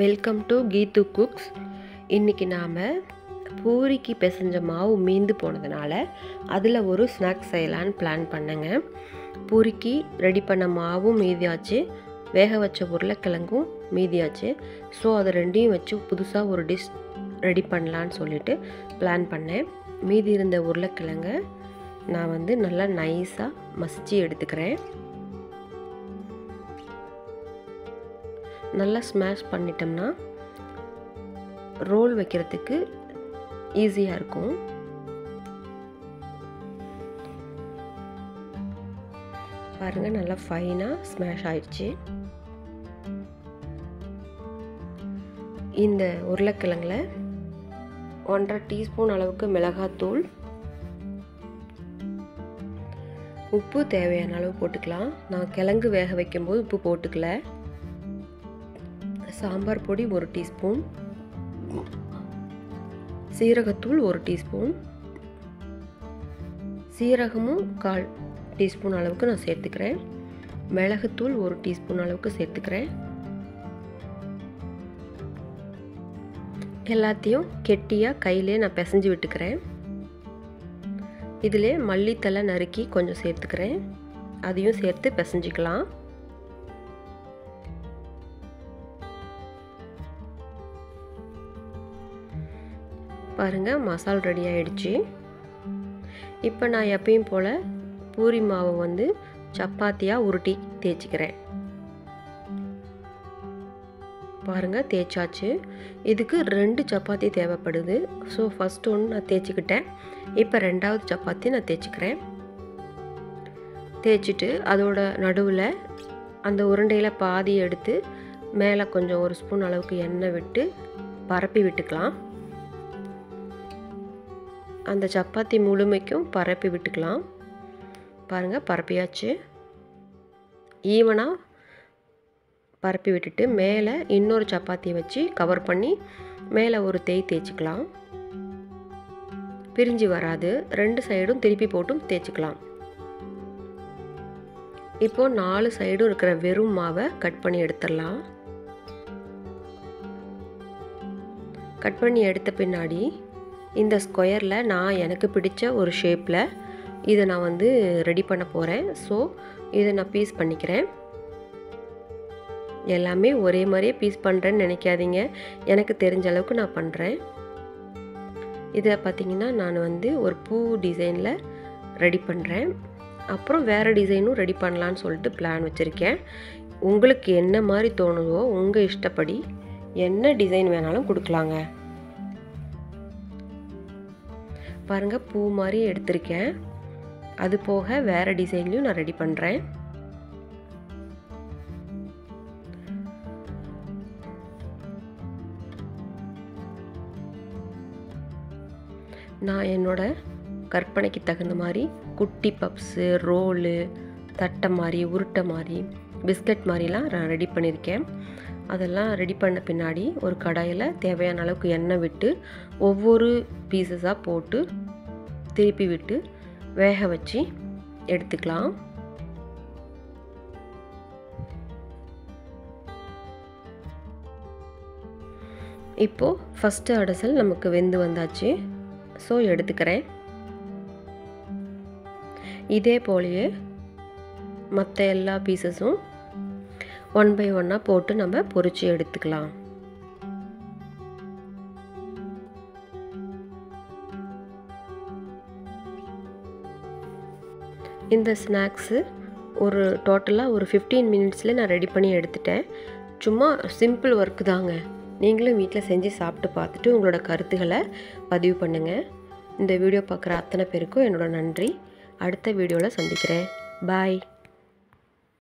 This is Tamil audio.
வெல்கம் டு கீத்து குக்ஸ். இன்றைக்கி நாம் பூரிக்கு பிசைஞ்ச மாவு மீந்து போனதுனால அதில் ஒரு ஸ்நாக்ஸ் செய்யலான்னு பிளான் பண்ணேங்க. பூரிக்கு ரெடி பண்ண மாவும் மீதியாச்சு, வேக வச்ச உருளைக்கிழங்கும் மீதியாச்சு. ஸோ அதை ரெண்டையும் வச்சு புதுசாக ஒரு டிஷ் ரெடி பண்ணலான்னு சொல்லிட்டு பிளான் பண்ணேன். மீதி இருந்த உருளைக்கிழங்க நான் நல்லா நைஸாக மசிச்சு எடுத்துக்கிறேன். நல்லா ஸ்மாஷ் பண்ணிட்டோம்னா ரோல் வைக்கிறதுக்கு ஈஸியாக இருக்கும். பாருங்கள், நல்லா ஃபைனாக ஸ்மாஷ் ஆயிடுச்சு. இந்த உருளைக்கிழங்குல 1.5 டீஸ்பூன் அளவுக்கு மிளகாத்தூள், உப்பு தேவையான அளவு போட்டுக்கலாம். நான் கிழங்கு வேக வைக்கும்போது உப்பு போட்டுக்கல. சாம்பார் பொடி 1 டீஸ்பூன், சீரகத்தூள் 1 டீஸ்பூன், சீரகமும் 1/4 டீஸ்பூன் அளவுக்கு நான் சேர்த்துக்கிறேன். மிளகுத்தூள் 1 டீஸ்பூன் அளவுக்கு சேர்த்துக்கிறேன். எல்லாத்தையும் கெட்டியாக கையிலே நான் பிசைஞ்சு விட்டுக்கிறேன். இதிலே மல்லித்தலை நறுக்கி கொஞ்சம் சேர்த்துக்கிறேன். அதையும் சேர்த்து பிசைஞ்சிக்கலாம். பாருங்கள், மசால் ரெடி ஆகிடுச்சு. இப்போ நான் எப்பயும் போல் பூரி மாவை சப்பாத்தியாக உருட்டி தேய்ச்சிக்கிறேன். பாருங்கள், தேய்ச்சாச்சு. இதுக்கு 2 சப்பாத்தி தேவைப்படுது. ஸோ ஃபஸ்ட்டு ஒன்று நான் தேய்ச்சிக்கிட்டேன். இப்போ 2வது சப்பாத்தி நான் தேய்ச்சிக்கிறேன். தேய்ச்சிட்டு அதோட நடுவில் அந்த உருண்டையில் பாதி எடுத்து மேலே கொஞ்சம் 1 ஸ்பூன் அளவுக்கு எண்ணெய் விட்டு பரப்பி விட்டுக்கலாம். அந்த சப்பாத்தி முழுமைக்கும் பரப்பி விட்டுக்கலாம். பாருங்கள், பரப்பியாச்சு. ஈவனாக பரப்பி விட்டுட்டு மேலே இன்னொரு சப்பாத்தி வச்சு கவர் பண்ணி மேலே ஒரு தேய்ச்சிக்கலாம். பிரிஞ்சு வராது. 2 சைடும் திருப்பி போட்டும் தேய்ச்சிக்கலாம். இப்போது 4 சைடும் இருக்கிற வெறும் மாவை கட் பண்ணி எடுத்துடலாம். கட் பண்ணி எடுத்த பின்னாடி இந்த ஸ்கொயரில் நான் எனக்கு பிடிச்ச ஒரு ஷேப்பில் இதை நான் ரெடி பண்ண போகிறேன். ஸோ இதை நான் பீஸ் பண்ணிக்கிறேன். எல்லாமே ஒரே மாதிரியே பீஸ் பண்ணுறேன்னு நினைக்காதீங்க. எனக்கு தெரிஞ்ச அளவுக்கு நான் பண்ணுறேன். இதை பார்த்திங்கன்னா நான் ஒரு பூ டிசைனில் ரெடி பண்ணுறேன். அப்புறம் வேறு டிசைனும் ரெடி பண்ணலான்னு சொல்லிட்டு பிளான் வச்சுருக்கேன். உங்களுக்கு என்ன மாதிரி தோணுதோ உங்கள் இஷ்டப்படி என்ன டிசைன் வேணாலும் கொடுக்கலாங்க. பாருங்கள், பூ மாதிரி எடுத்திருக்கேன். அது போக வேறு டிசைன்லையும் நான் ரெடி பண்ணுறேன். நான் என்னோட கற்பனைக்கு தகுந்த மாதிரி குட்டி பப்ஸு, ரோலு, தட்டை மாதிரி, உருட்டை மாதிரி, பிஸ்கட் மாதிரிலாம் நான் ரெடி பண்ணியிருக்கேன். அதெல்லாம் ரெடி பண்ண பின்னாடி ஒரு கடாயில் தேவையான அளவுக்கு எண்ணெய் விட்டு ஒவ்வொரு பீசஸாக போட்டு திருப்பி விட்டு வேக வச்சு எடுத்துக்கலாம். இப்போது ஃபஸ்ட்டு அடசல் நமக்கு வெந்து வந்தாச்சு. ஸோ எடுத்துக்கிறேன். இதே போலயே மற்ற எல்லா பீசஸும் 1 by 1 போட்டு நம்ம பொரிச்சு எடுத்துக்கலாம். இந்த ஸ்நாக்ஸு டோட்டலாக ஒரு 15 மினிட்ஸில் நான் ரெடி பண்ணி எடுத்துட்டேன். சும்மா சிம்பிள் ஒர்க்கு தாங்க. நீங்களும் வீட்டில் செஞ்சு சாப்பிட்டு பார்த்துட்டு உங்களோட கருத்துக்களை பதிவு பண்ணுங்கள். இந்த வீடியோ பார்க்குற அத்தனை பேருக்கும் என்னோட நன்றி. அடுத்த வீடியோவில் சந்திக்கிறேன். பாய்.